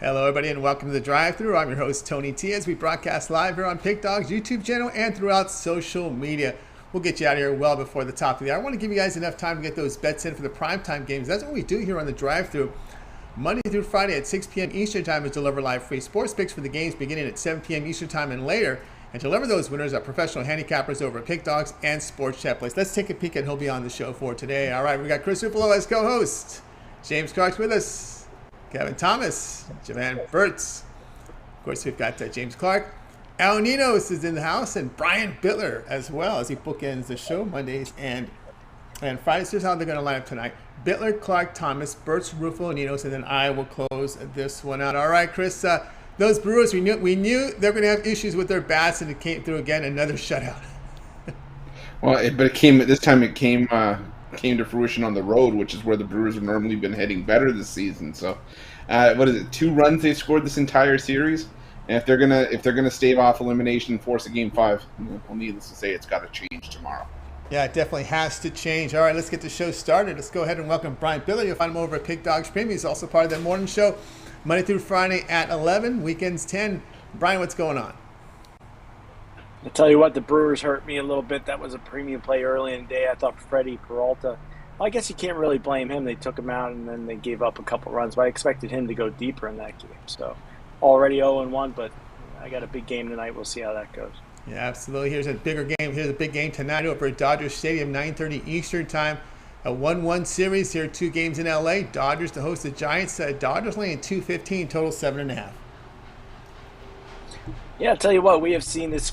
Hello, everybody, and welcome to the Drive Thru. I'm your host, Tony T, as we broadcast live here on Pick Dog's YouTube channel and throughout social media. We'll get you out of here well before the top of the hour. I want to give you guys enough time to get those bets in for the primetime games. That's what we do here on the Drive Thru. Monday through Friday at 6 p.m. Eastern Time is deliver live free sports picks for the games beginning at 7 p.m. Eastern Time and later. And deliver those winners are professional handicappers over at Pick Dogs and Sports Chat Place. Let's take a peek at who'll be on the show for today. All right, we got Chris Ruffalo as co-host. James Clark's with us. Kevin Thomas, Jovan Burts. Of course, we've got James Clark. Ninos is in the house, and Brian Bitler as well as he bookends the show Mondays and Fridays. Here's how they're going to line up tonight. Bitler, Clark, Thomas, Burts, Ruffalo, Ninos, and then I will close this one out. All right, Chris, those Brewers, we knew they were going to have issues with their bats, and it came through again, another shutout. Well, this time it came to fruition on the road, which is where the Brewers have normally been heading better this season. So, what is it? 2 runs they scored this entire series, and if they're gonna stave off elimination and force a Game 5, well, needless to say, it's got to change tomorrow. Yeah, it definitely has to change. All right, let's get the show started. Let's go ahead and welcome Brian Bitler. You'll find him over at Pick Dogs Premium. He's also part of that morning show, Monday through Friday at 11, weekends 10. Brian, what's going on? I'll tell you what, the Brewers hurt me a little bit. That was a premium play early in the day. I thought Freddie Peralta, I guess you can't really blame him. They took him out and then they gave up a couple runs, but I expected him to go deeper in that game. So already 0-1, but I got a big game tonight. We'll see how that goes. Yeah, absolutely. Here's a bigger game. Here's a big game tonight over at Dodger Stadium, 9:30 Eastern Time. A 1-1 series here, 2 games in L.A. Dodgers to host the Giants. Dodgers laying 215, total 7.5. Yeah, I'll tell you what, we have seen this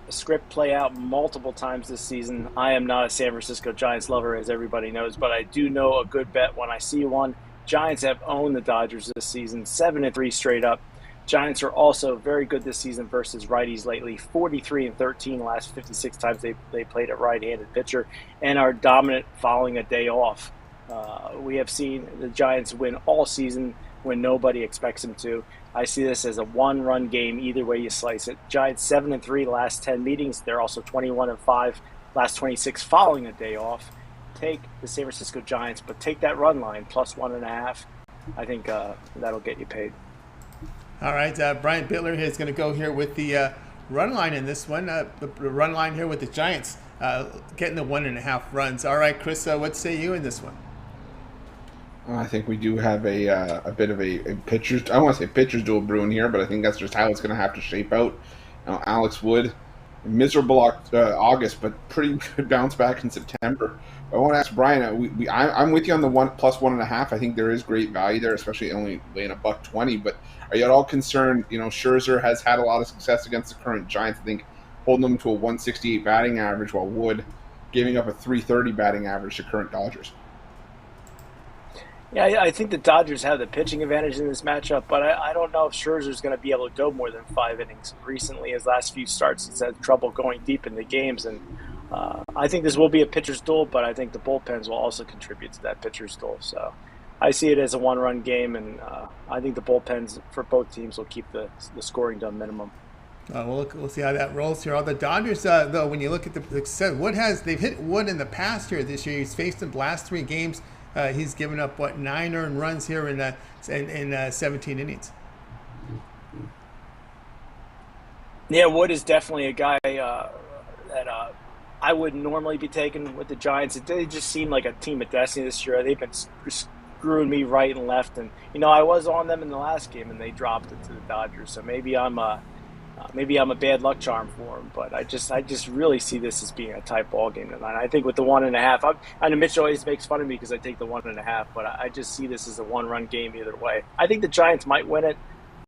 script play out multiple times this season. I am not a San Francisco Giants lover, as everybody knows, but I do know a good bet when I see one. Giants have owned the Dodgers this season, 7-3 straight up. Giants are also very good this season versus righties lately, 43-13 last 56 times they played a right-handed pitcher, and are dominant following a day off. We have seen the Giants win all season when nobody expects them to. I see this as a one-run game either way you slice it. Giants 7-3 last 10 meetings. They're also 21-5 last 26 following a day off. Take the San Francisco Giants, but take that run line plus 1.5. I think that'll get you paid. All right, Brian Bitler is going to go here with the run line in this one. The run line here with the Giants getting the 1.5 runs. All right, Chris, what say you in this one? I think we do have a bit of a pitcher's, I want to say pitcher's duel brewing here, but I think that's just how it's going to have to shape out. Alex Wood, miserable August, but pretty good bounce back in September. I want to ask Brian, I'm with you on the plus 1.5. I think there is great value there, especially only laying $1.20. But are you at all concerned? Scherzer has had a lot of success against the current Giants. I think holding them to a 168 batting average, while Wood giving up a 330 batting average to current Dodgers. Yeah, I think the Dodgers have the pitching advantage in this matchup, but I don't know if Scherzer's going to be able to go more than 5 innings. Recently, his last few starts, he's had trouble going deep in the games, and I think this will be a pitcher's duel, but I think the bullpens will also contribute to that pitcher's duel. So I see it as a one-run game, and I think the bullpens for both teams will keep the scoring to a minimum. We'll see how that rolls here. All the Dodgers, though, when you look at the success, they've hit Wood in the past here this year. He's faced them the last 3 games. He's given up 9 earned runs here in 17 innings. Yeah, Wood is definitely a guy that I would normally be taking with the Giants. They just seem like a team of destiny this year. They've been screwing me right and left, and I was on them in the last game, and they dropped it to the Dodgers. So maybe I'm a bad luck charm for them, but I just really see this as being a tight ball game tonight. I think with the 1.5, I know Mitch always makes fun of me because I take the 1.5, but I just see this as a one-run game either way. I think the Giants might win it,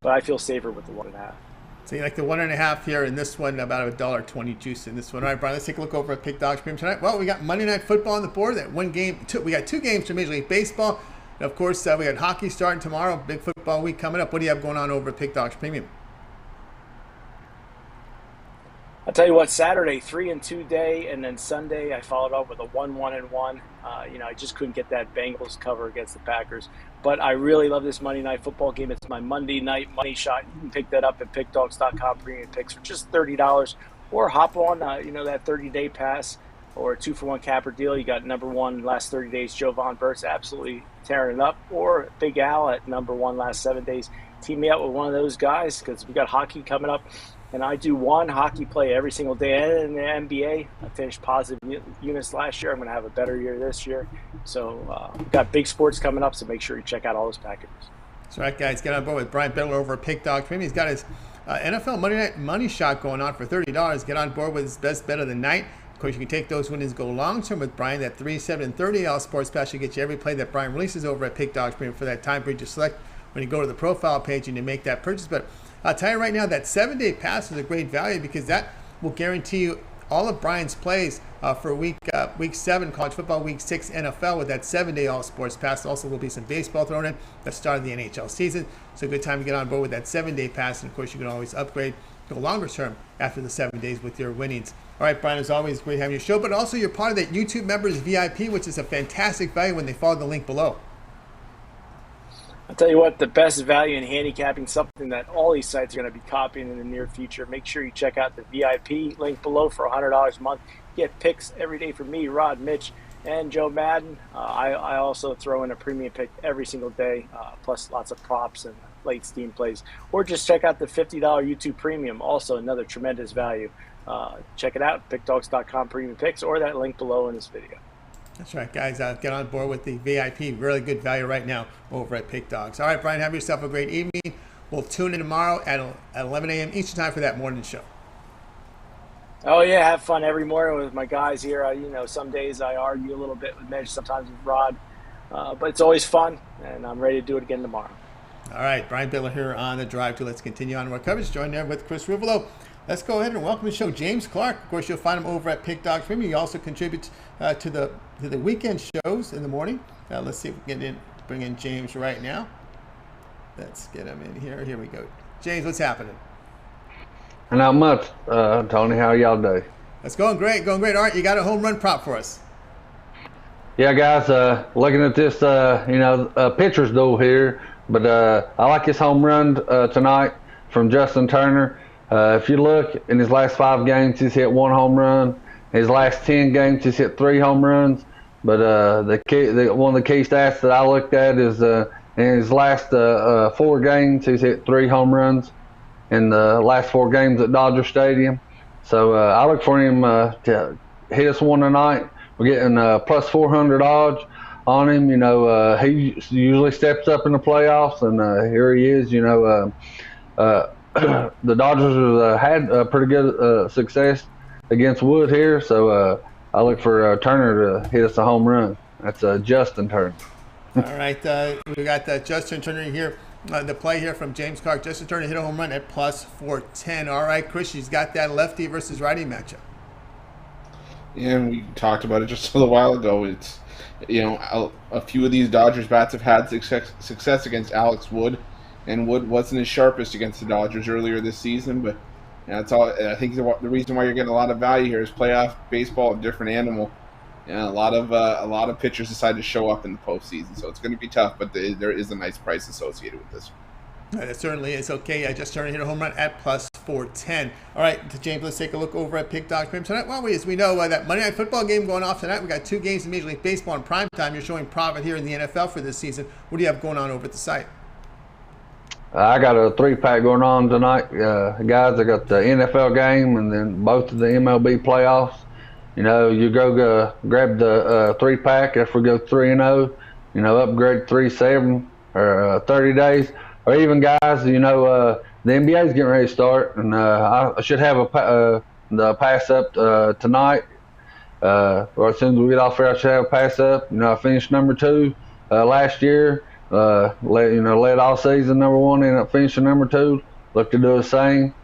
but I feel safer with the 1.5. So you like the 1.5 here in this one, about $1.20 juice in this one. All right, Brian, let's take a look over at Pick Dogs Premium tonight. Well, we got Monday Night Football on the board. That one game, we got 2 games for Major League Baseball. And of course, we got hockey starting tomorrow. Big football week coming up. What do you have going on over at Pick Dogs Premium? I'll tell you what, Saturday, 3-2 day, and then Sunday I followed up with a 1-1-1. I just couldn't get that Bengals cover against the Packers. But I really love this Monday Night Football game. It's my Monday night money shot. You can pick that up at pickdogs.com premium picks for just $30. Or hop on, that 30-day pass or a 2-for-1 capper deal. You got number one last 30 days, Jovan Burts, absolutely tearing it up, or Big Al at number one last 7 days. Team me up with one of those guys because we got hockey coming up. And I do one hockey play every single day. And in the NBA, I finished positive units last year. I'm going to have a better year this year. So we've got big sports coming up, so make sure you check out all those packages. That's right, guys. Get on board with Brian Bitler over at Pick Dog Premium. He's got his NFL Monday Night Money Shot going on for $30. Get on board with his best bet of the night. Of course, you can take those winnings, go long-term with Brian. That 3, 7, and $30 sports pass should get you every play that Brian releases over at Pick Dog Premium for that time period you select when you go to the profile page and you make that purchase. But I'll tell you right now, that 7-day pass is a great value because that will guarantee you all of Brian's plays for week 7 college football, week 6 NFL with that 7-day all sports pass. Also, will be some baseball thrown in the start of the NHL season. So a good time to get on board with that 7-day pass. And of course, you can always upgrade, go longer term after the 7 days with your winnings. All right, Brian, as always, great having your show. But also, you're part of that YouTube members VIP, which is a fantastic value when they follow the link below. I'll tell you what, the best value in handicapping, something that all these sites are going to be copying in the near future. Make sure you check out the VIP link below for $100 a month. Get picks every day from me, Rod, Mitch, and Joe Madden. I also throw in a premium pick every single day, plus lots of props and late Steam plays. Or just check out the $50 YouTube Premium, also another tremendous value. Check it out, pickdogs.com premium picks, or that link below in this video. That's right, guys. Get on board with the VIP. Really good value right now over at Pick Dogs. All right, Brian, have yourself a great evening. We'll tune in tomorrow at 11 a.m. Eastern time for that morning show. Oh, yeah, have fun every morning with my guys here. Some days I argue a little bit with Mitch, sometimes with Rod. But it's always fun, and I'm ready to do it again tomorrow. All right, Brian Bitler here on the Drive Thru. Let's continue on our coverage. Joined there with Chris Ruffalo. Let's go ahead and welcome to the show James Clark. Of course, you'll find him over at Pick Dogs Premium. He also contributes to the weekend shows in the morning. Let's see if we can bring in James right now. Let's get him in here. Here we go. James, what's happening? Not much, Tony. How y'all do? It's going great. All right, you got a home run prop for us. Yeah, guys. Looking at this, pitcher's duel here, but I like his home run tonight from Justin Turner. If you look in his last 5 games, he's hit 1 home run. His last 10 games, he's hit 3 home runs. But one of the key stats that I looked at is in his last 4 games, he's hit 3 home runs in the last 4 games at Dodger Stadium. So I look for him to hit us one tonight. We're getting plus 400 odds on him. He usually steps up in the playoffs, and here he is. The Dodgers have had pretty good success against Wood here, so I look for Turner to hit us a home run. That's Justin Turner. All right, we got Justin Turner here. The play here from James Clark. Justin Turner hit a home run at plus 410. All right, Chris, he's got that lefty versus righty matchup. Yeah, and we talked about it just a little while ago. It's a few of these Dodgers bats have had success against Alex Wood. And Wood wasn't as sharpest against the Dodgers earlier this season, but that's all. I think the reason why you're getting a lot of value here is playoff baseball, a different animal. A lot of pitchers decide to show up in the postseason, so it's going to be tough. But there is a nice price associated with this. It certainly is. Okay, I just turned hit a home run at plus 410. All right, James, let's take a look over at Pick Dog Premium tonight. Well, as we know, that Monday Night Football game going off tonight. We got 2 games in Major League Baseball in prime time. You're showing profit here in the NFL for this season. What do you have going on over at the site? I got a 3-pack going on tonight, guys. I got the NFL game and then both of the MLB playoffs. You go grab the 3-pack after we go 3-0. Upgrade 3-7 or 30 days, or even guys. The NBA is getting ready to start, and I should have the pass up tonight. Or as soon as we get off here, I should have a pass up. I finished number 2 last year. Led all season number 1, ended up finishing number 2. Look to do the same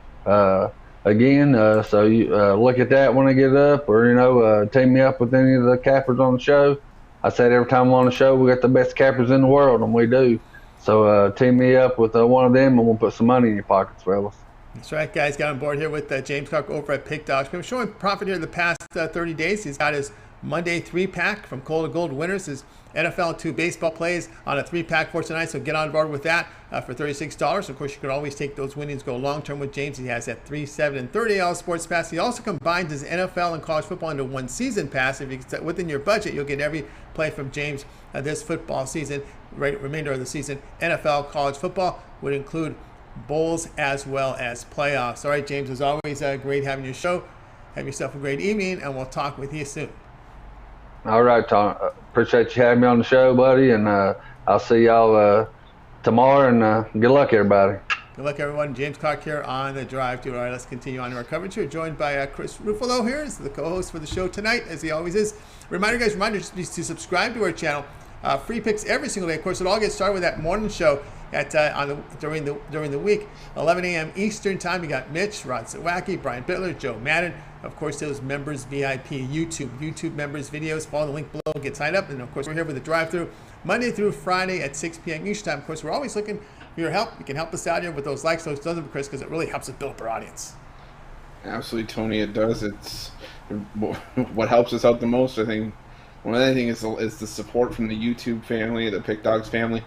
again. So you look at that when I get up, or team me up with any of the cappers on the show. I said every time I'm on the show, we got the best cappers in the world, and we do. So team me up with one of them, and we'll put some money in your pockets, fellas. That's right, guys. Got on board here with James Clark over at Pick Dogs. We're showing profit here the past 30 days. He's got his Monday 3-pack from Coal to Gold winners. His NFL 2 baseball plays on a 3-pack for tonight, so get on board with that for $36. Of course, you can always take those winnings, go long-term with James. He has that 3, 7, and 30 sports pass. He also combines his NFL and college football into one season pass. If you set within your budget, you'll get every play from James this football season, remainder of the season. NFL, college football would include bowls as well as playoffs. All right, James, as always, great having your show. Have yourself a great evening, and we'll talk with you soon. All right, Tom. Appreciate you having me on the show, buddy, and I'll see y'all tomorrow, and good luck, everybody. Good luck, everyone. James Clark here on the Drive Thru. All right, let's continue on to our coverage here. Joined by Chris Ruffalo here as the co-host for the show tonight, as he always is. Reminder to subscribe to our channel. Free picks every single day. Of course, it all gets started with that morning show during the week, 11 a.m. Eastern time. You got Mitch, Rod Zawacki, Brian Bitler, Joe Madden. Of course, those members VIP YouTube members videos. Follow the link below, get signed up, and of course, we're here with the Drive Thru Monday through Friday at 6 p.m. Eastern time. Of course, we're always looking for your help. You can help us out here with those likes, those dozen, Chris, because it really helps us build up our audience. Absolutely, Tony. It does. It's what helps us out the most. I think one other thing is the support from the YouTube family, the Pick Dogs family,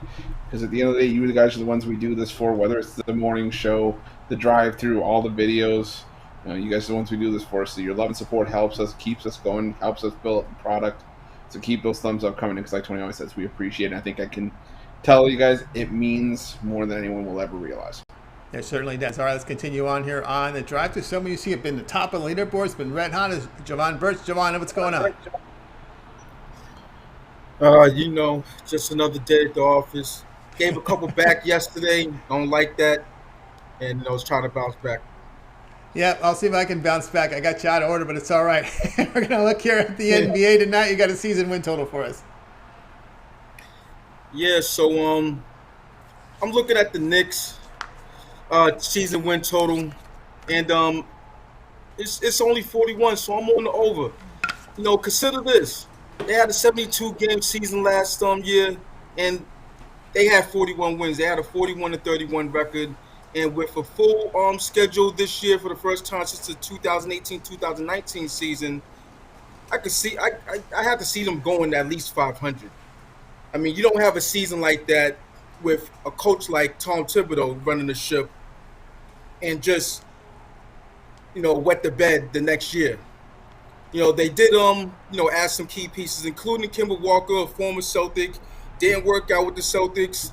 because at the end of the day, you guys are the ones we do this for. Whether it's the morning show, the Drive Thru, all the videos, you guys are the ones we do this for. So your love and support helps us, keeps us going, helps us build up the product. So keep those thumbs up coming in, because like Tony always says, we appreciate it. I think I can tell you guys it means more than anyone will ever realize. It certainly does. All right, let's continue on here on the Drive Thru. Some of you see have been the top of the leaderboard. It's been red hot. Is Jovan Burts. Jovan, what's going on? Just another day at the office. Gave a couple back yesterday. Don't like that. And, I was trying to bounce back. Yeah, I'll see if I can bounce back. I got you out of order, but it's all right. We're going to look here at the NBA tonight. You got a season win total for us. Yeah, so I'm looking at the Knicks season win total. And it's only 41, so I'm on the over. Consider this. They had a 72-game season last year, and they had 41 wins. They had a 41-31 record. And with a full schedule this year for the first time since the 2018-2019 season, I have to see them going at least 500. I mean, you don't have a season like that with a coach like Tom Thibodeau running the ship and just, wet the bed the next year. They did add some key pieces, including Kemba Walker, a former Celtic. Didn't work out with the Celtics,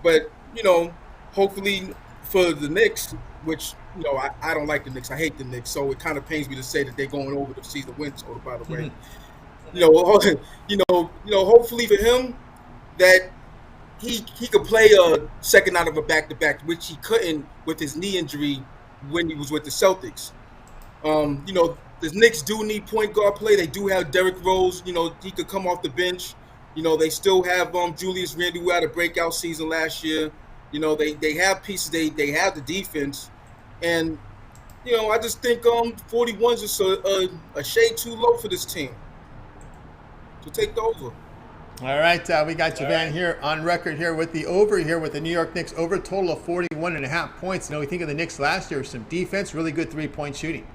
but hopefully for the Knicks, which I don't like the Knicks. I hate the Knicks, so it kind of pains me to say that they're going over the season win total. By the way, hopefully for him that he could play a second out of a back-to-back, which he couldn't with his knee injury when he was with the Celtics. The Knicks do need point guard play. They do have Derrick Rose. He could come off the bench. They still have Julius Randle, who had a breakout season last year. They have pieces. They have the defense. And, I just think 41 is just a shade too low for this team to take the over. All right, we got Jovan here on record here with the over here with the New York Knicks over total of 41.5 points. We think of the Knicks last year, some defense, really good three-point shooting.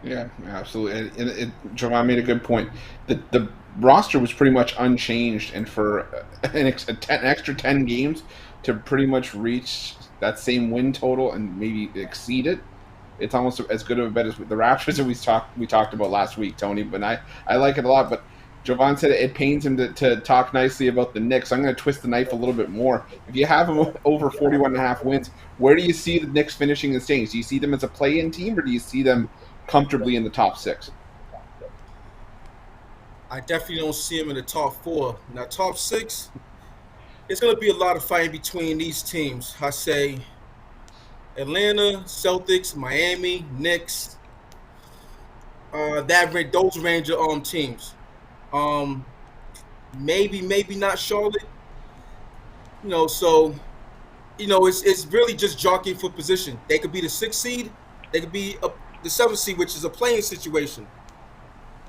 Yeah, absolutely. And Jovan made a good point. The roster was pretty much unchanged, and for an extra 10 games to pretty much reach that same win total and maybe exceed it, it's almost as good of a bet as the Raptors that we talked about last week, Tony. But I like it a lot. But Jovan said it pains him to talk nicely about the Knicks. I'm going to twist the knife a little bit more. If you have them over 41.5 wins, where do you see the Knicks finishing the standings? Do you see them as a play-in team, or do you see them comfortably in the top 6? I definitely don't see them in the top 4. Now, top 6, it's going to be a lot of fighting between these teams. I say Atlanta, Celtics, Miami, Knicks, those range of teams. Maybe not Charlotte. It's really just jockeying for position. They could be the 6th seed. They could be the 7th seed, which is a playing situation.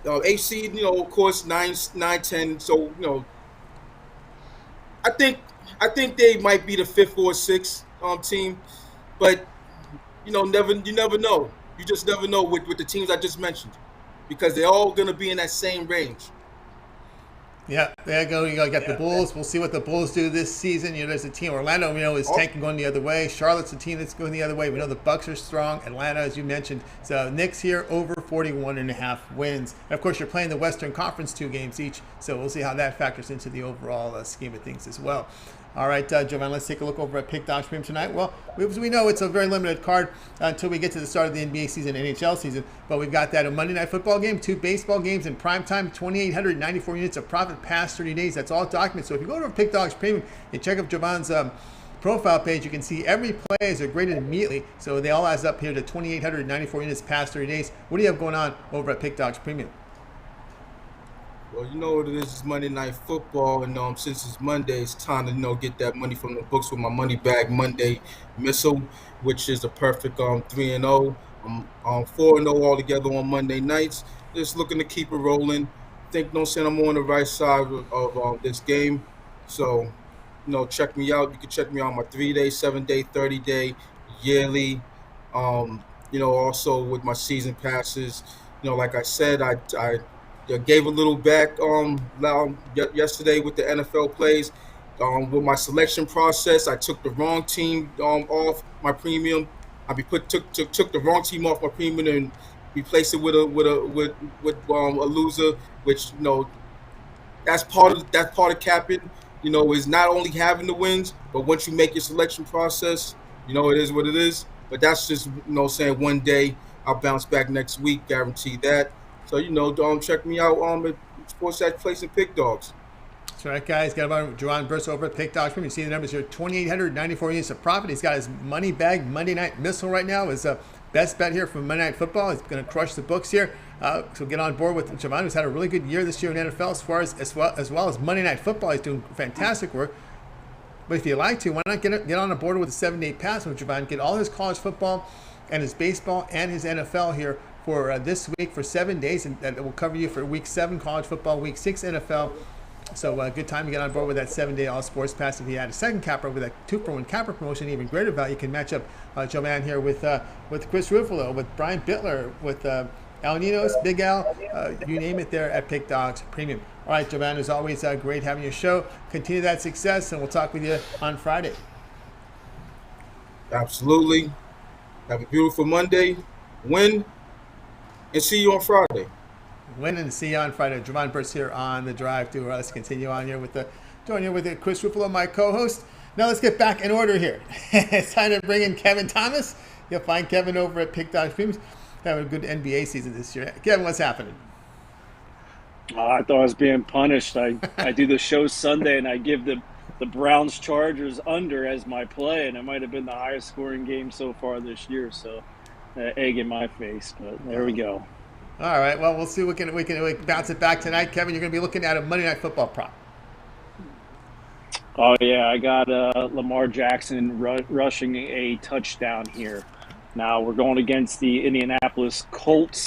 8th seed, of course, 9, 10. So, I think they might be the 5th or 6th team, but you never know. You just never know with the teams I just mentioned, because they're all going to be in that same range. Yeah, there you go. You got the Bulls. We'll see what the Bulls do this season. There's a team. Orlando, is tanking going the other way. Charlotte's a team that's going the other way. We know the Bucks are strong. Atlanta, as you mentioned. So Knicks here over 41.5 wins. And of course, you're playing the Western Conference 2 games each. So we'll see how that factors into the overall scheme of things as well. All right, Jovan, let's take a look over at Pick Dogs Premium tonight. Well, we know it's a very limited card until we get to the start of the NBA season, NHL season. But we've got that a Monday Night Football game, 2 baseball games in prime time, 2,894 units of profit past 30 days. That's all documented. So if you go to Pick Dogs Premium and check out Jovan's profile page, you can see every play is graded immediately. So they all adds up here to 2,894 units past 30 days. What do you have going on over at Pick Dogs Premium? Well, you know what it is. It's Monday Night Football, and since it's Monday, it's time to get that money from the books with my Money Bag Monday missile, which is a perfect 3-0. I'm 4-0 altogether on Monday nights. Just looking to keep it rolling. Saying I'm on the right side of this game. So, check me out. You can check me out on my 3-day, 7-day, 30-day, yearly. Also with my season passes. Like I said, I gave a little back yesterday with the NFL plays. With my selection process, I took the wrong team off my premium. Took the wrong team off my premium and replaced it with a loser, which that's part of capping. Is not only having the wins, but once you make your selection process, it is what it is. But that's just saying one day I'll bounce back next week, guarantee that. So, check me out at Sports Edge Place and Pick Dogs. That's right, guys. Got about Jovan Burts over at Pick Dogs Premium. You see the numbers here, 2,894 units of profit. He's got his Money Bag Monday Night Missile right now. His best bet here from Monday Night Football. He's going to crush the books here. So get on board with Jovan, who's had a really good year this year in NFL as well as Monday Night Football. He's doing fantastic work. But if you like to, why not get on a board with a 7-day pass with Jovan? Get all his college football and his baseball and his NFL here for this week for 7 days, and that will cover you for week 7 college football, week 6 NFL. So good time to get on board with that 7-day all sports pass. If you add a second capper with that 2-for-1 capper promotion, even greater value, you can match up Jovan here with Chris Ruffalo, with Brian Bitler, with Al Ninos, Big Al, you name it there at Pick Dogs Premium. All right, Jovan, as always, great having your show. Continue that success, and we'll talk with you on Friday. Absolutely. Have a beautiful Monday. Win. And see you on Friday. Win and see you on Friday. Jovan Burts here on the Drive Thru. Let's continue on here with Chris Ruffalo, my co-host. Now let's get back in order here. It's time to bring in Kevin Thomas. You'll find Kevin over at Pick Dogs Premium. Having a good NBA season this year. Kevin, what's happening? I thought I was being punished. I do the show Sunday and I give the Browns Chargers under as my play, and it might have been the highest scoring game so far this year. So. Egg in my face, but there we go. All right, well, we'll see. We can bounce it back tonight. Kevin, you're going to be looking at a Monday Night Football prop. Oh, yeah, I got Lamar Jackson rushing a touchdown here. Now, we're going against the Indianapolis Colts,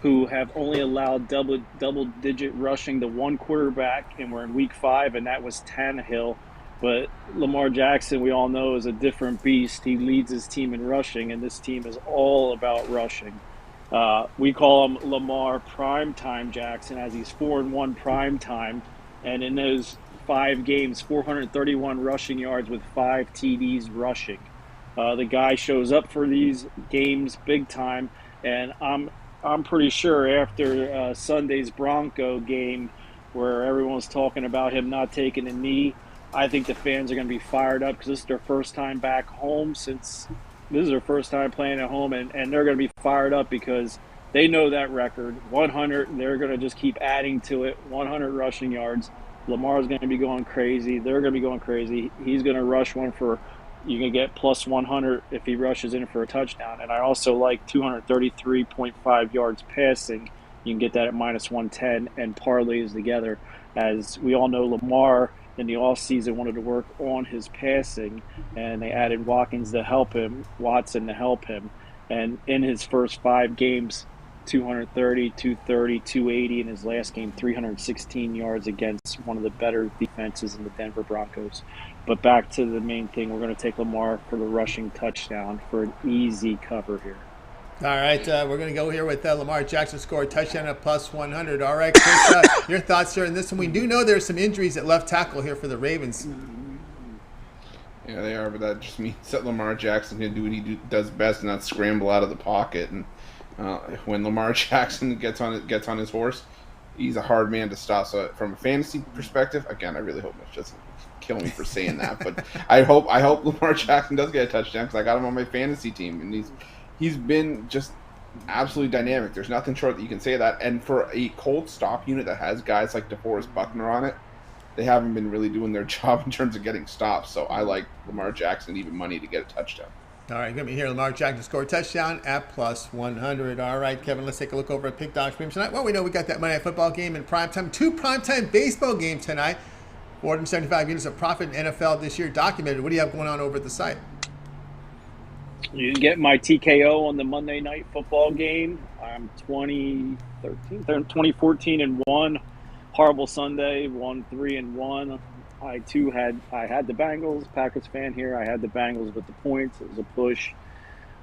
who have only allowed double-digit rushing to one quarterback, and we're in Week 5, and that was Tannehill. But Lamar Jackson, we all know, is a different beast. He leads his team in rushing, and this team is all about rushing. We call him Lamar Primetime Jackson, as he's 4-1 primetime. And in those 5 games, 431 rushing yards with 5 TDs rushing. The guy shows up for these games big time, and I'm pretty sure after Sunday's Bronco game, where everyone was talking about him not taking a knee, I think the fans are going to be fired up because this is their first time back home this is their first time playing at home, and they're going to be fired up because they know that record, 100. They're going to just keep adding to it, 100 rushing yards. Lamar's going to be going crazy. They're going to be going crazy. He's going to rush one for, you can get plus 100 if he rushes in for a touchdown. And I also like 233.5 yards passing. You can get that at minus 110 and parlays together. As we all know, Lamar in the offseason wanted to work on his passing, and they added Watson to help him. And in his first 5 games, 230, 230, 280. In his last game, 316 yards against one of the better defenses in the Denver Broncos. But back to the main thing, we're going to take Lamar for the rushing touchdown for an easy cover here. All right, we're going to go here with Lamar Jackson score touchdown at plus 100. All right, Chris, your thoughts here on this one? We do know there's some injuries at left tackle here for the Ravens. Yeah, they are, but that just means that Lamar Jackson can do what he does best, and not scramble out of the pocket. And when Lamar Jackson gets on his horse, he's a hard man to stop. So from a fantasy perspective, again, I really hope Mitch doesn't kill me for saying that, but I hope Lamar Jackson does get a touchdown because I got him on my fantasy team, and he's been just absolutely dynamic. There's nothing short that you can say that. And for a Colts stop unit that has guys like DeForest Buckner on it, they haven't been really doing their job in terms of getting stops. So I like Lamar Jackson even money to get a touchdown. All right, going to be here. Lamar Jackson score touchdown at plus 100. All right, Kevin, let's take a look over at Pick Dog Stream tonight. Well, we know we got that Monday Night Football game in primetime. 2 primetime baseball games tonight. 475 units of profit in NFL this year documented. What do you have going on over at the site? You can get my TKO on the Monday Night Football game. I'm 2014 and 1. Horrible Sunday, 1-3-1. I had the Bengals. Packers fan here. I had the Bengals with the points. It was a push.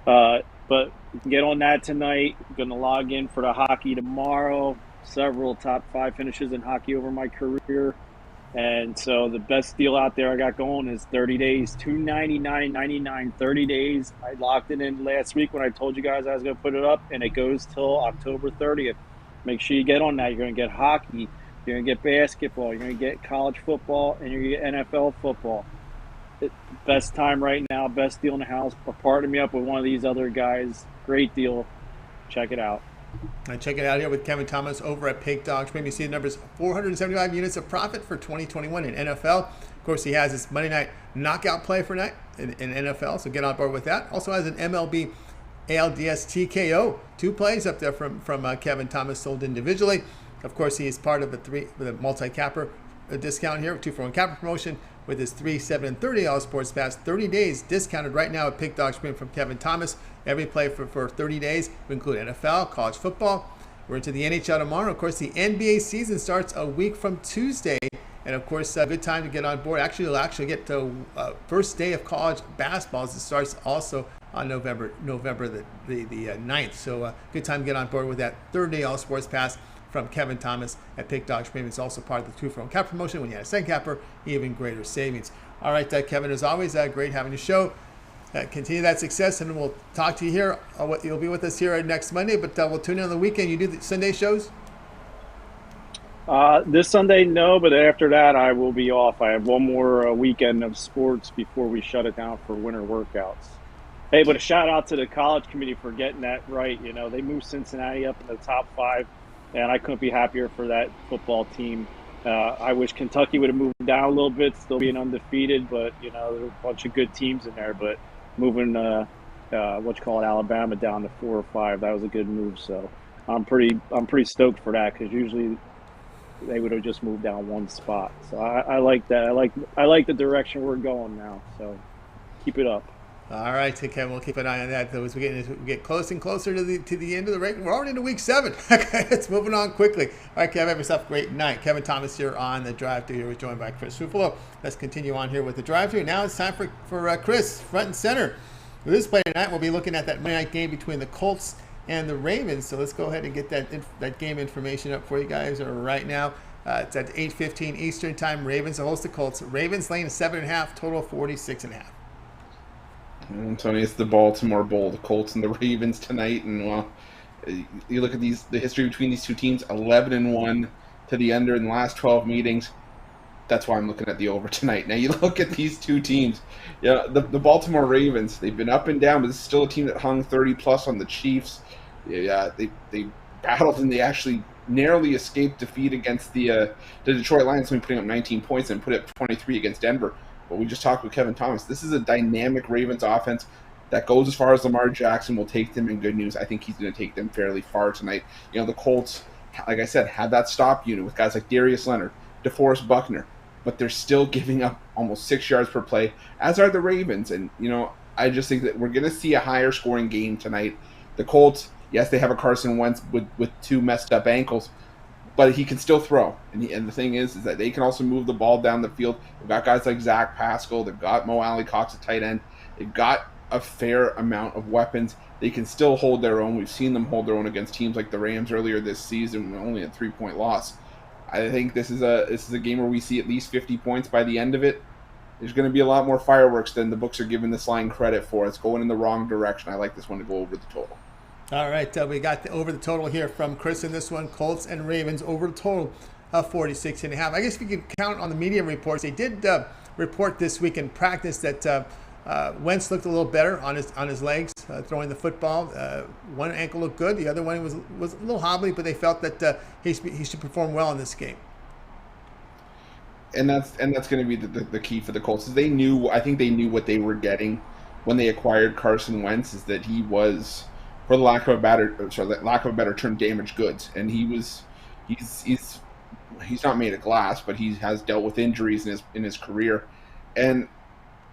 But you can get on that tonight. I'm going to log in for the hockey tomorrow. Several top 5 finishes in hockey over my career. And so the best deal out there I got going is 30 days, $299.99, 30 days. I locked it in last week when I told you guys I was going to put it up, and it goes till October 30th. Make sure you get on that. You're going to get hockey. You're going to get basketball. You're going to get college football, and you're going to get NFL football. Best time right now, best deal in the house. Partner me up with one of these other guys. Great deal. Check it out. And check it out here with Kevin Thomas over at Pig Dogs. Maybe you see the numbers, 475 units of profit for 2021 in NFL. Of course, he has his Monday night knockout play for night in NFL, so get on board with that. Also has an MLB ALDS TKO, 2 plays up there from Kevin Thomas sold individually. Of course, he is part of the multi-capper discount here, 2-for-1 capper promotion with his 3, 7, and $30 sports pass. 30 days discounted right now at Pick Dog Stream from Kevin Thomas. Every play for 30 days. We include NFL, college football. We're into the NHL tomorrow. Of course, the NBA season starts a week from Tuesday. And of course, a good time to get on board. Actually, you'll actually get the first day of college basketball as it starts also on November the 9th. So good time to get on board with that $30 sports pass from Kevin Thomas at Pick Dog Stream. It's also part of the 2-for-1 cap promotion. When you had a second capper, even greater savings. All right, Kevin, as always, great having you show. Continue that success, and we'll talk to you here. You'll be with us here next Monday, but we'll tune in on the weekend. You do the Sunday shows? This Sunday, no, but after that, I will be off. I have one more weekend of sports before we shut it down for winter workouts. Hey, but a shout out to the college committee for getting that right. You know, they moved Cincinnati up in the top 5, and I couldn't be happier for that football team. I wish Kentucky would have moved down a little bit, still being undefeated, but, you know, there were a bunch of good teams in there. But moving, Alabama down to 4 or 5, that was a good move. So I'm pretty stoked for that, because usually they would have just moved down one spot. So I like that. I like the direction we're going now. So keep it up. All right, Kevin, we'll keep an eye on that. As we get closer and closer to the end of the race, we're already into week 7. Okay, it's moving on quickly. All right, Kevin, have yourself a great night. Kevin Thomas here on the Drive Thru. Here we're joined by Chris Ruffalo. Let's continue on here with the Drive Thru. Now it's time for Chris, front and center. With this play tonight, we'll be looking at that Monday night game between the Colts and the Ravens. So let's go ahead and get that game information up for you guys right now. It's at 8:15 Eastern time. Ravens host the Colts. Ravens laying 7.5, total 46.5. Tony, it's the Baltimore Bowl, the Colts and the Ravens tonight, and well, you look at the history between these two teams, 11-1 to the under in the last 12 meetings. That's why I'm looking at the over tonight. Now you look at these two teams, the Baltimore Ravens, they've been up and down, but this is still a team that hung 30+ on the Chiefs. They battled, and they actually narrowly escaped defeat against the Detroit Lions, only putting up 19 points and put up 23 against Denver. But we just talked with Kevin Thomas. This is a dynamic Ravens offense that goes as far as Lamar Jackson will take them. And good news, I think he's going to take them fairly far tonight. The Colts, like I said, had that stop unit with guys like Darius Leonard, DeForest Buckner, but they're still giving up almost 6 yards per play, as are the Ravens. And, I just think that we're going to see a higher scoring game tonight. The Colts, yes, they have a Carson Wentz with 2 messed up ankles, but he can still throw. And the thing is that they can also move the ball down the field. They've got guys like Zach Pascal. They've got Mo Alley-Cox at tight end. They've got a fair amount of weapons. they can still hold their own. We've seen them hold their own against teams like the Rams earlier this season, only a 3-point loss. I think this is a game where we see at least 50 points by the end of it. There's going to be a lot more fireworks than the books are giving this line credit for. It's going in the wrong direction. I like this one to go over the total. All right, we got over the total here from Chris in this one. Colts and Ravens over the total of 46.5. I guess if you could count on the media reports, they did report this week in practice that Wentz looked a little better on his legs throwing the football. One ankle looked good, the other one was a little hobbly, but they felt that he should perform well in this game. And that's going to be the key for the Colts. Is I think they knew what they were getting when they acquired Carson Wentz. Is that he was, for the lack of a better term, damaged goods, and he's not made of glass, but he has dealt with injuries in his career, and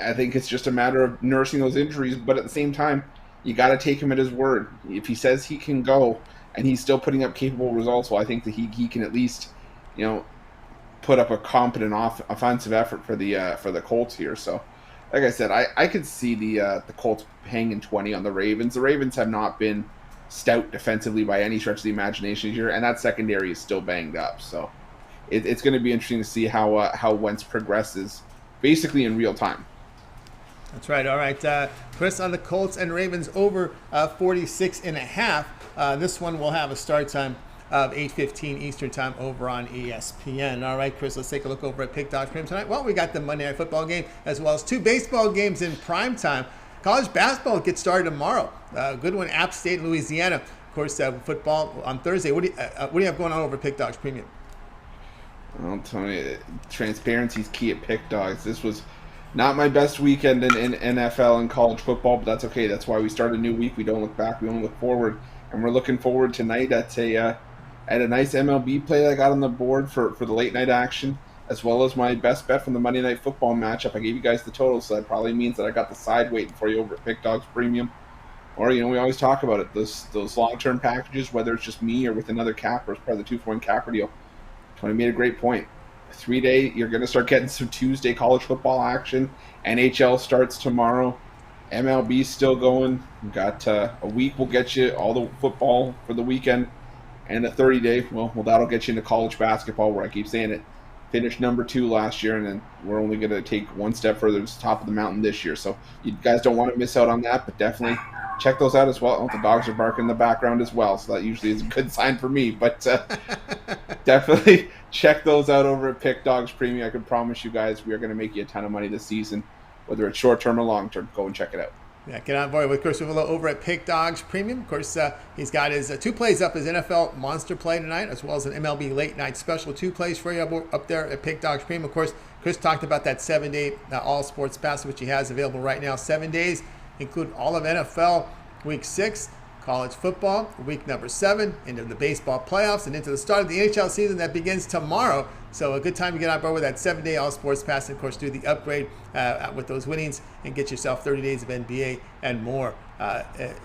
I think it's just a matter of nursing those injuries. But at the same time, you got to take him at his word. If he says he can go, and he's still putting up capable results, well, I think that he can at least, put up a competent offensive effort for the Colts here. So, like I said, I could see the Colts hanging 20 on the Ravens. The Ravens have not been stout defensively by any stretch of the imagination here, and that secondary is still banged up. So, it's going to be interesting to see how Wentz progresses, basically in real time. That's right. All right, Chris on the Colts and Ravens over 46.5. This one will have a start time of 8:15 Eastern time over on ESPN. All right, Chris, let's take a look over at Pick Dogs Premium tonight. Well, we got the Monday Night Football game as well as 2 baseball games in prime time. College basketball gets started tomorrow. Good one, App State, Louisiana. Of course, football on Thursday. What do you have going on over at Pick Dogs Premium? Well, Tony, transparency is key at Pick Dogs. This was not my best weekend in NFL and college football, but that's okay. That's why we start a new week. We don't look back. We only look forward. And we're looking forward tonight at a nice MLB play that I got on the board for the late night action, as well as my best bet from the Monday Night Football matchup. I gave you guys the total, so that probably means that I got the side waiting for you over at Pick Dogs Premium. Or, we always talk about it, those long-term packages, whether it's just me or with another capper as part of the 2-for-1 capper deal. Tony made a great point. 3-day, you're going to start getting some Tuesday college football action. NHL starts tomorrow. MLB's still going. We've got a week will get you all the football for the weekend. And a 30-day, well, that'll get you into college basketball, where I keep saying it. Finished number 2 last year, and then we're only going to take one step further to the top of the mountain this year. So you guys don't want to miss out on that, but definitely check those out as well. Oh, the dogs are barking in the background as well, so that usually is a good sign for me. But definitely check those out over at Pick Dogs Premium. I can promise you guys we are going to make you a ton of money this season, whether it's short-term or long-term. Go and check it out. Yeah, get on board with Chris Ruffalo over at Pick Dogs Premium. Of course, he's got his 2 plays up, his NFL Monster Play tonight, as well as an MLB Late Night Special. 2 plays for you up there at Pick Dogs Premium. Of course, Chris talked about that 7-day All Sports Pass, which he has available right now. 7 days include all of NFL Week 6, college football, week number 7, into the baseball playoffs, and into the start of the NHL season that begins tomorrow. So a good time to get on board with that 7-day All Sports Pass, and of course do the upgrade with those winnings and get yourself 30 days of NBA and more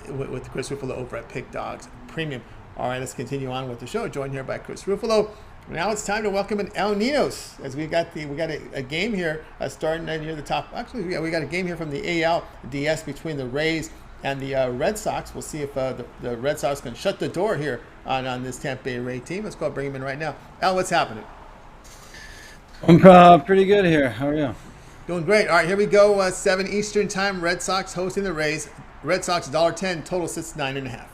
with Chris Ruffalo over at Pick Dogs Premium. All right, let's continue on with the show. Joined here by Chris Ruffalo. Now it's time to welcome in El Ninos, as we got a game here starting near the top. Actually, we got a game here from the ALDS between the Rays and the Red Sox. We'll see if the Red Sox can shut the door here on this Tampa Bay Ray team. Let's go bring him in right now. Al, what's happening? I'm pretty good here. How are you? Doing great. All right, here we go. 7 Eastern time. Red Sox hosting the Rays. Red Sox $1.10. Total sits 9.5.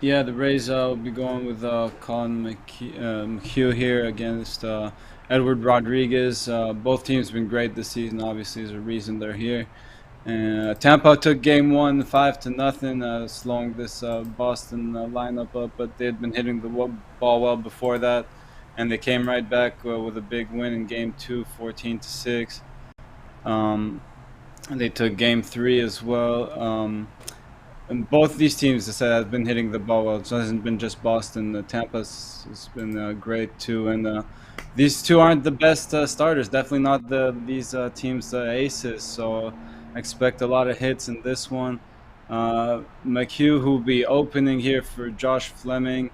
Yeah, the Rays will be going with Colin McHugh here against Edward Rodriguez. Both teams have been great this season. Obviously, there's a reason they're here. Tampa took game 1 5-0, slowing this Boston lineup up, but they had been hitting the ball well before that, and they came right back with a big win in game 2, 14-6. And they took game 3 as well. And both these teams, I said, have been hitting the ball well. It hasn't been just Boston. Tampa's been great too, and these two aren't the best starters. Definitely not these teams' aces. So I expect a lot of hits in this one. McHugh, who will be opening here for Josh Fleming.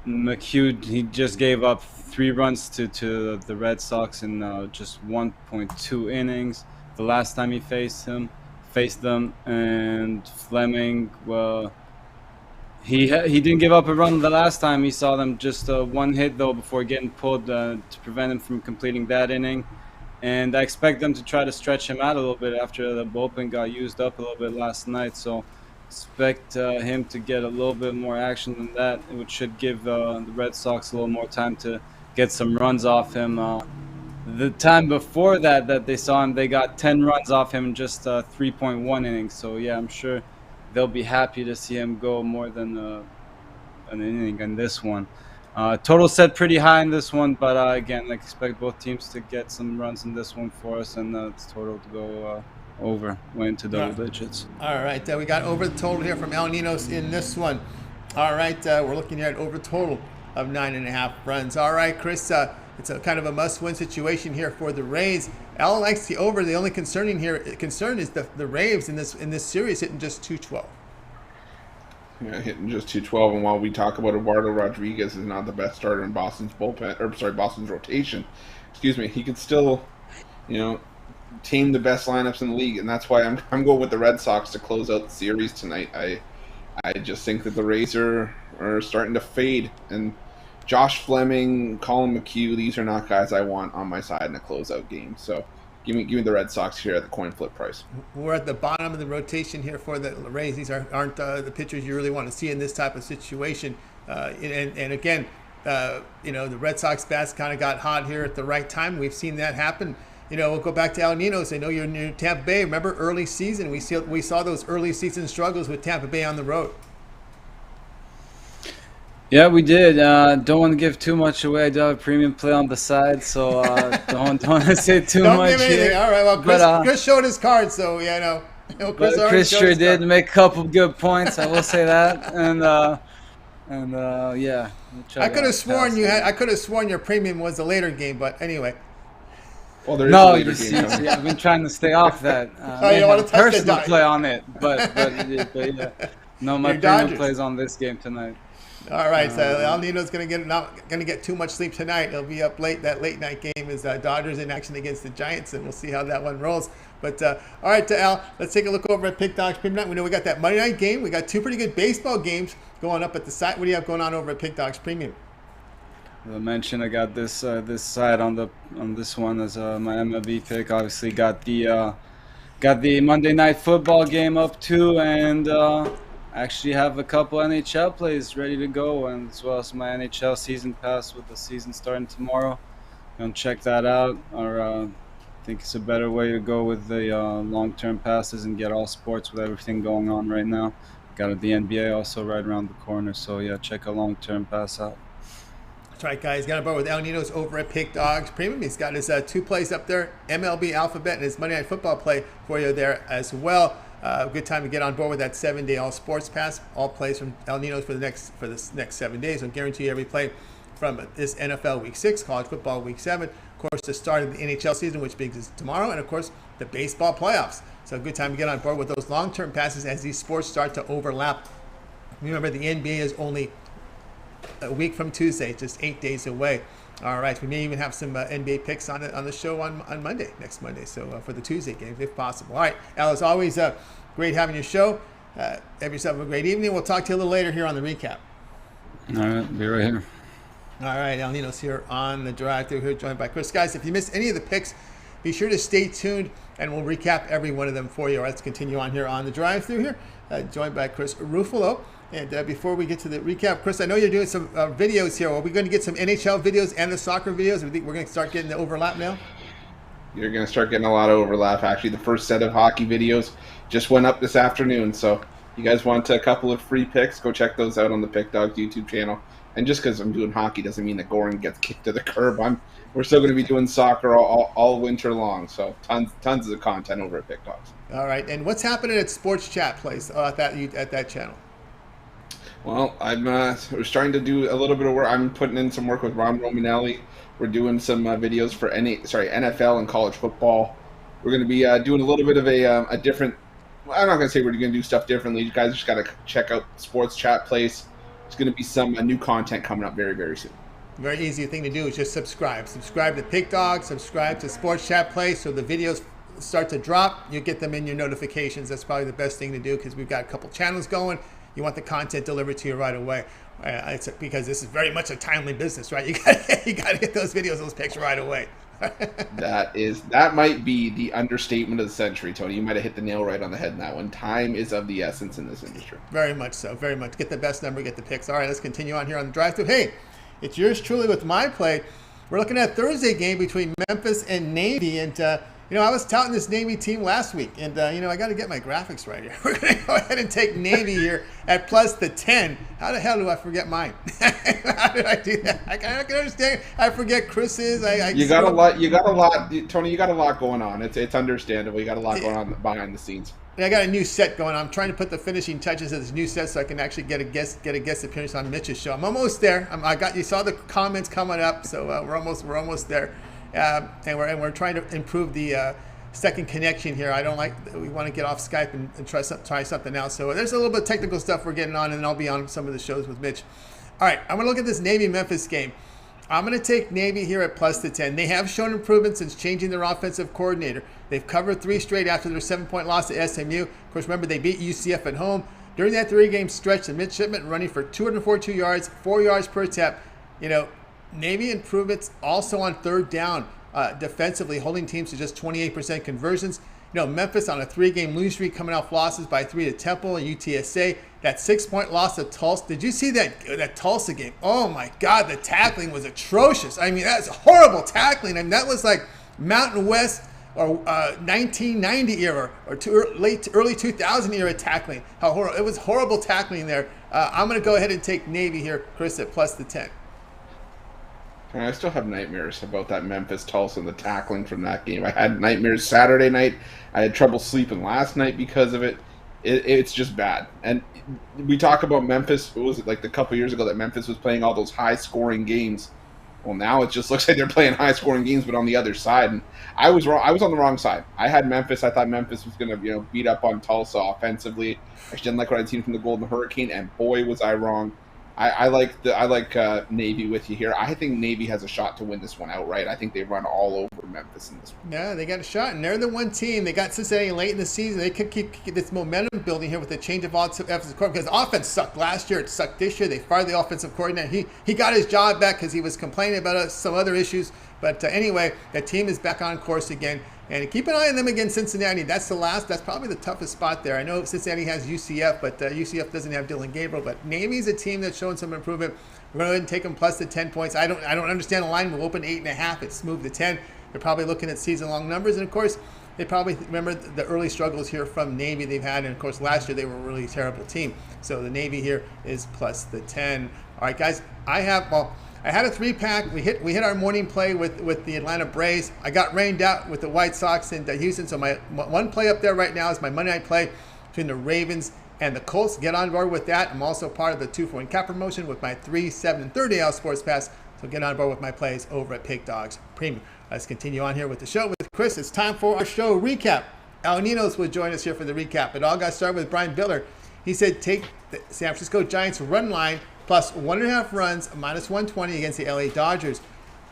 McHugh, he just gave up 3 runs to the Red Sox in just 1.2 innings the last time he faced him. face them. And Fleming, well, he didn't give up a run the last time. He saw them just one hit, though, before getting pulled to prevent him from completing that inning. And I expect them to try to stretch him out a little bit after the bullpen got used up a little bit last night. So expect him to get a little bit more action than that, which should give the Red Sox a little more time to get some runs off him. The time before that they saw him, they got 10 runs off him in just 3.1 innings. So, yeah, I'm sure they'll be happy to see him go more than an inning in this one. Total set pretty high in this one, but again, I expect both teams to get some runs in this one for us, and it's total to go over, went into double digits. All right, we got over the total here from El Ninos in this one. All right, we're looking here at over total of 9.5 runs. All right, Chris, it's a kind of a must-win situation here for the Rays. Al likes the over. The only concern is the Rays in this series hitting just 212. Yeah, hitting just 212. And while we talk about Eduardo Rodriguez is not the best starter in Boston's rotation, excuse me, he could still, team the best lineups in the league, and that's why I'm going with the Red Sox to close out the series tonight. I just think that the Rays are starting to fade, and Josh Fleming, Colin McHugh, these are not guys I want on my side in a closeout game. So give me the Red Sox here at the coin flip price. We're at the bottom of the rotation here for the Rays. These aren't the pitchers you really want to see in this type of situation. And again, the Red Sox bats kind of got hot here at the right time. We've seen that happen. We'll go back to El Ninos. I know you're near Tampa Bay. Remember early season? We saw those early season struggles with Tampa Bay on the road. Yeah, we did. Don't want to give too much away. I do have a premium play on the side, so don't want to say too much. Don't give anything. Here. All right. Well, Chris showed his card, so yeah, no. Chris sure did make a couple good points. I will say that, and yeah. I could have sworn I could have sworn your premium was a later game, but anyway. Well, there is a later game. See, I've been trying to stay off that. You don't want to touch personal play on it, but yeah. No, my premium plays on this game tonight. All right, so El Nino's not going to get too much sleep tonight. He'll be up late. That late night game is Dodgers in action against the Giants, and we'll see how that one rolls. But all right, Al, let's take a look over at Pick Dogs Premium Night. We know we got that Monday night game. We got two pretty good baseball games going up at the site. What do you have going on over at Pick Dogs Premium? As I mentioned, I got this side on this one as my MLB pick. Obviously, got the Monday night football game up too, and actually have a couple NHL plays ready to go, and as well as my NHL season pass with the season starting tomorrow. Check that out. Or I think it's a better way to go with the long-term passes and get all sports with everything going on right now. Got the NBA also right around the corner, so yeah, check a long-term pass out. That's right, guys. Got a bar with El Ninos over at Pick Dogs Premium. He's got his two plays up there, MLB Alphabet, and his Monday Night Football play for you there as well. Good time to get on board with that 7-day all sports pass. All plays from El Ninos for the next 7 days. I'll guarantee you every play from this NFL Week 6, college football Week 7, of course, the start of the NHL season, which begins tomorrow, and of course, the baseball playoffs. So good time to get on board with those long-term passes as these sports start to overlap. Remember, the NBA is only a week from Tuesday, just 8 days away. All right, we may even have some NBA picks on the show on next Monday, so for the Tuesday games, if possible. All right, Al, as always, great having your show. Have yourself a great evening. We'll talk to you a little later here on the recap. All right, be right here. All right, El Ninos here on the Drive Thru, here joined by Chris. Guys, if you missed any of the picks, be sure to stay tuned, and we'll recap every one of them for you. All right, let's continue on here on the Drive Thru here, joined by Chris Ruffalo. And before we get to the recap, Chris, I know you're doing some videos here. Are we going to get some NHL videos and the soccer videos? I think we're going to start getting the overlap now? You're going to start getting a lot of overlap. Actually, the first set of hockey videos just went up this afternoon. So you guys want a couple of free picks, go check those out on the Pick Dogs YouTube channel. And just because I'm doing hockey doesn't mean that Goring gets kicked to the curb. We're still going to be doing soccer all winter long. So tons of content over at Pick Dogs. All right. And what's happening at Sports Chat Place at that channel? Well, we're starting to do a little bit of work. I'm putting in some work with Ron Romanelli. We're doing some videos for NFL and college football. We're going to be doing a little bit of a different. I'm not going to say we're going to do stuff differently. You guys just got to check out Sports Chat Place. There's going to be some new content coming up very, very soon. Very easy thing to do is just subscribe. Subscribe to Pick Dog. Subscribe to Sports Chat Place so the videos start to drop, you get them in your notifications. That's probably the best thing to do because we've got a couple channels going. You want the content delivered to you right away. It's because this is very much a timely business, right? You got to get those videos, those pics right away. That might be the understatement of the century, Tony. You might have hit the nail right on the head in that one. Time is of the essence in this industry. Very much so. Very much. Get the best number, get the picks. All right, let's continue on here on the Drive Thru. Hey, it's yours truly with my play. We're looking at Thursday game between Memphis and Navy, and I was touting this Navy team last week, and I got to get my graphics right here. We're going to go ahead and take Navy here at plus the 10. How the hell do I forget mine? How did I do that? I can understand. I forget Chris's. You got a lot, Tony. You got a lot going on. It's understandable. You got a lot going on behind the scenes. I got a new set going on. I'm trying to put the finishing touches of this new set so I can actually get a guest appearance on Mitch's show. I'm almost there. You saw the comments coming up, so we're almost there. And we're trying to improve the second connection here. We want to get off Skype and try something else. So there's a little bit of technical stuff we're getting on, and then I'll be on some of the shows with Mitch. All right, I'm going to look at this Navy-Memphis game. I'm going to take Navy here at plus the 10. They have shown improvement since changing their offensive coordinator. They've covered 3 straight after their 7-point loss to SMU. Of course, remember, they beat UCF at home. During that 3-game stretch, the midshipmen running for 242 yards, 4 yards per attempt. Navy improvements also on third down defensively, holding teams to just 28% conversions. Memphis on a 3-game losing streak coming off losses by 3 to Temple and UTSA. That 6-point loss to Tulsa. Did you see that Tulsa game? Oh my God, the tackling was atrocious. I mean, that's horrible tackling. And that was like Mountain West or 1990 era or early 2000 era tackling. It was horrible tackling there. I'm going to go ahead and take Navy here, Chris, at plus the 10. I still have nightmares about that Memphis Tulsa and the tackling from that game. I had nightmares Saturday night. I had trouble sleeping last night because of it. It's just bad. And we talk about Memphis. What was it, like a couple years ago that Memphis was playing all those high-scoring games? Well, now it just looks like they're playing high-scoring games, but on the other side. And I was wrong. I was on the wrong side. I had Memphis. I thought Memphis was going to, beat up on Tulsa offensively. I just didn't like what I'd seen from the Golden Hurricane, and boy, was I wrong. I like Navy with you here. I think Navy has a shot to win this one outright. I think they run all over Memphis in this one. Yeah, they got a shot, and they're the one team. They got Cincinnati late in the season. They could keep this momentum building here with the change of offensive coordinator, because the offense sucked last year. It sucked this year. They fired the offensive coordinator. He got his job back because he was complaining about some other issues. But anyway, the team is back on course again. And keep an eye on them against Cincinnati. That's probably the toughest spot there. I know Cincinnati has UCF, but UCF doesn't have Dylan Gabriel. But Navy's a team that's showing some improvement. We're going to go ahead and take them plus the 10 points. I don't understand the line. We'll open 8.5. It's moved to 10. They're probably looking at season-long numbers. And, of course, they probably remember the early struggles here from Navy they've had. And, of course, last year they were a really terrible team. So the Navy here is plus the 10. All right, guys, I had a 3-pack. We hit our morning play with the Atlanta Braves. I got rained out with the White Sox in Houston. So my one play up there right now is my Monday night play between the Ravens and the Colts. Get on board with that. I'm also part of the 2-for-1 cap promotion with my 3, 7, and 30 hour sports pass. So get on board with my plays over at Pig Dogs Premium. Let's continue on here with the show with Chris. It's time for our show recap. Ninos will join us here for the recap. It all got started with Brian Bitler. He said take the San Francisco Giants run line plus 1.5 runs, minus 120 against the LA Dodgers.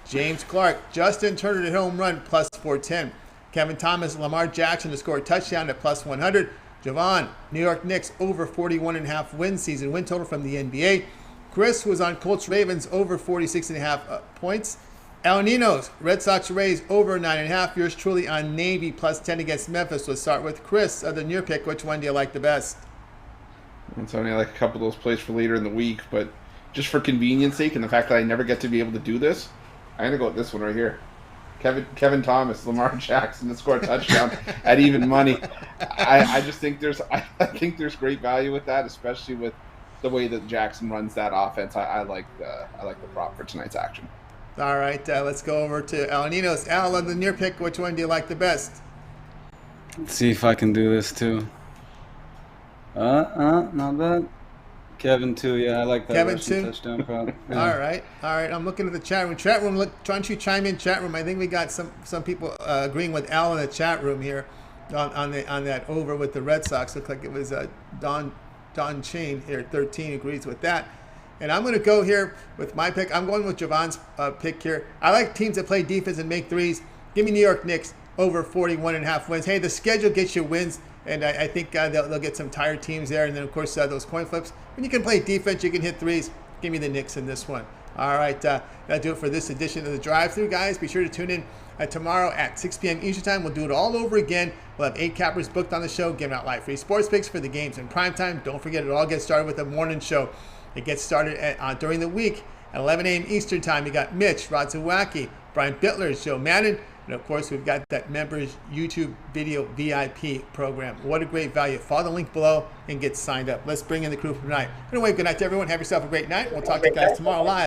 James Clark, Justin Turner to home run, plus 410. Kevin Thomas, Lamar Jackson to score a touchdown at plus 100. Jovan, New York Knicks over 41.5 win total from the NBA. Chris was on Colts Ravens over 46.5 points. Ninos, Red Sox Rays over 9.5. Yours truly on Navy plus 10 against Memphis. We'll start with Chris, other than your pick. Which one do you like the best? It's only like a couple of those plays for later in the week, but just for convenience sake and the fact that I never get to be able to do this, I'm going to go with this one right here. Kevin Thomas, Lamar Jackson to score a touchdown at even money. I just think there's great value with that, especially with the way that Jackson runs that offense. I like the prop for tonight's action. All right, let's go over to Ninos. Al, other than your pick, which one do you like the best? Let's see if I can do this too. Not bad. Kevin too, yeah, I like that. Kevin too. Touchdown prop. Yeah. All right. I'm looking at the chat room. Chat room, look, try to chime in. Chat room. I think we got some people agreeing with Al in the chat room here on that over with the Red Sox. Looks like it was Don Chain here. 13 agrees with that. And I'm going to go here with my pick. I'm going with Jovan's pick here. I like teams that play defense and make threes. Give me New York Knicks over 41.5 wins. Hey, the schedule gets you wins, and I think they'll get some tired teams there. And then, of course, those coin flips. When you can play defense, you can hit threes. Give me the Knicks in this one. All right, that'll do it for this edition of the Drive Thru, guys. Be sure to tune in tomorrow at 6 p.m. Eastern Time. We'll do it all over again. We'll have 8 cappers booked on the show, giving out live free sports picks for the games in prime time. Don't forget, it all gets started with the morning show. It gets started during the week at 11 a.m. Eastern Time. You got Mitch, Rod Zawacki, Brian Bitler, Joe Madden, and of course, we've got that members YouTube video VIP program. What a great value. Follow the link below and get signed up. Let's bring in the crew for tonight. Anyway, good night to everyone. Have yourself a great night. We'll talk to you guys tomorrow live.